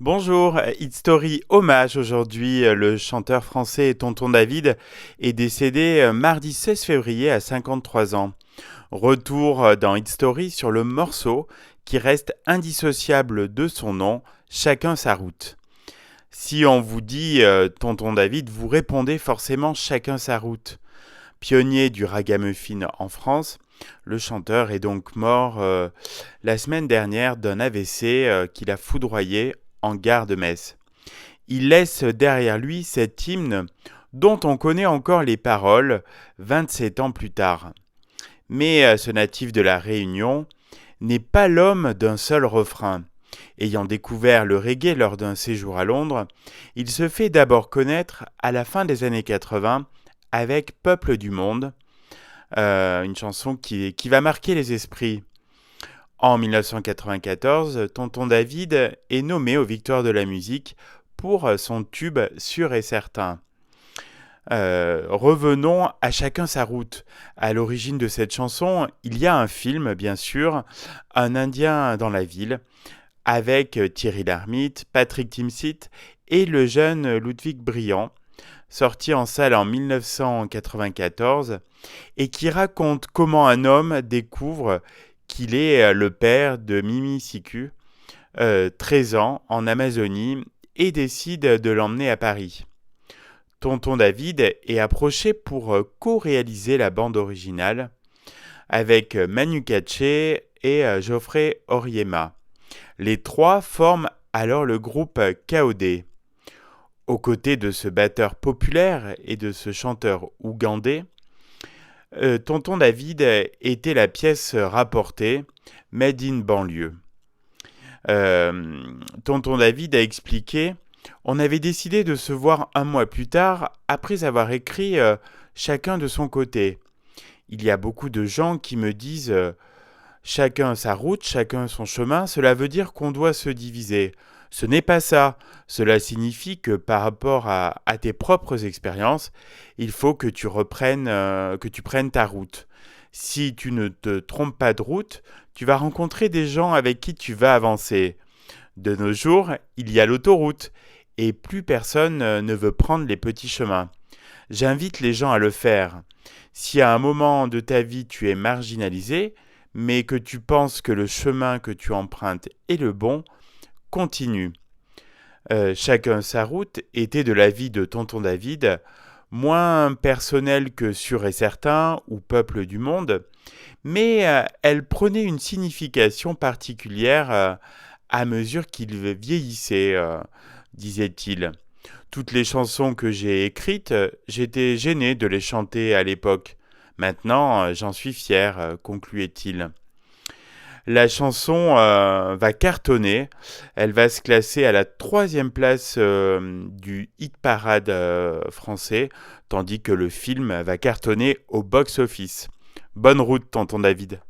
Bonjour, Hit Story hommage aujourd'hui. Le chanteur français Tonton David est décédé mardi 16 février à 53 ans. Retour dans Hit Story sur le morceau qui reste indissociable de son nom, Chacun sa route. Si on vous dit Tonton David, vous répondez forcément Chacun sa route. Pionnier du ragamuffin en France, le chanteur est donc mort la semaine dernière d'un AVC qu'il a foudroyé en gare de Metz. Il laisse derrière lui cet hymne dont on connaît encore les paroles 27 ans plus tard. Mais ce natif de la Réunion n'est pas l'homme d'un seul refrain. Ayant découvert le reggae lors d'un séjour à Londres, il se fait d'abord connaître à la fin des années 80 avec Peuple du Monde, une chanson qui va marquer les esprits. En 1994, Tonton David est nommé aux Victoires de la musique pour son tube Sûr et certain. Revenons à Chacun sa route. À l'origine de cette chanson, il y a un film, bien sûr, Un Indien dans la ville, avec Thierry Lhermitte, Patrick Timsit et le jeune Ludwig Briand, sorti en salle en 1994, et qui raconte comment un homme découvre qu'il est le père de Mimi Siku, 13 ans, en Amazonie, et décide de l'emmener à Paris. Tonton David est approché pour co-réaliser la bande originale avec Manu Katché et Geoffrey Oriema. Les trois forment alors le groupe KOD. Aux côtés de ce batteur populaire et de ce chanteur ougandais, Tonton David était la pièce rapportée, Made in banlieue. Tonton David a expliqué: on avait décidé de se voir un mois plus tard, après avoir écrit chacun de son côté. Il y a beaucoup de gens qui me disent chacun sa route, chacun son chemin, cela veut dire qu'on doit se diviser. Ce n'est pas ça. Cela signifie que par rapport à tes propres expériences, il faut que que tu prennes ta route. Si tu ne te trompes pas de route, tu vas rencontrer des gens avec qui tu vas avancer. De nos jours, il y a l'autoroute et plus personne ne veut prendre les petits chemins. J'invite les gens à le faire. Si à un moment de ta vie tu es marginalisé, mais que tu penses que le chemin que tu empruntes est le bon, continue. Chacun sa route était de l'avis de Tonton David, moins personnelle que Sûr et certain ou Peuple du Monde, mais elle prenait une signification particulière à mesure qu'il vieillissait, disait-il. Toutes les chansons que j'ai écrites, j'étais gêné de les chanter à l'époque. Maintenant, j'en suis fier, concluait-il. La chanson va cartonner. Elle va se classer à la 3e place du hit parade français, tandis que le film va cartonner au box-office. Bonne route, tonton David.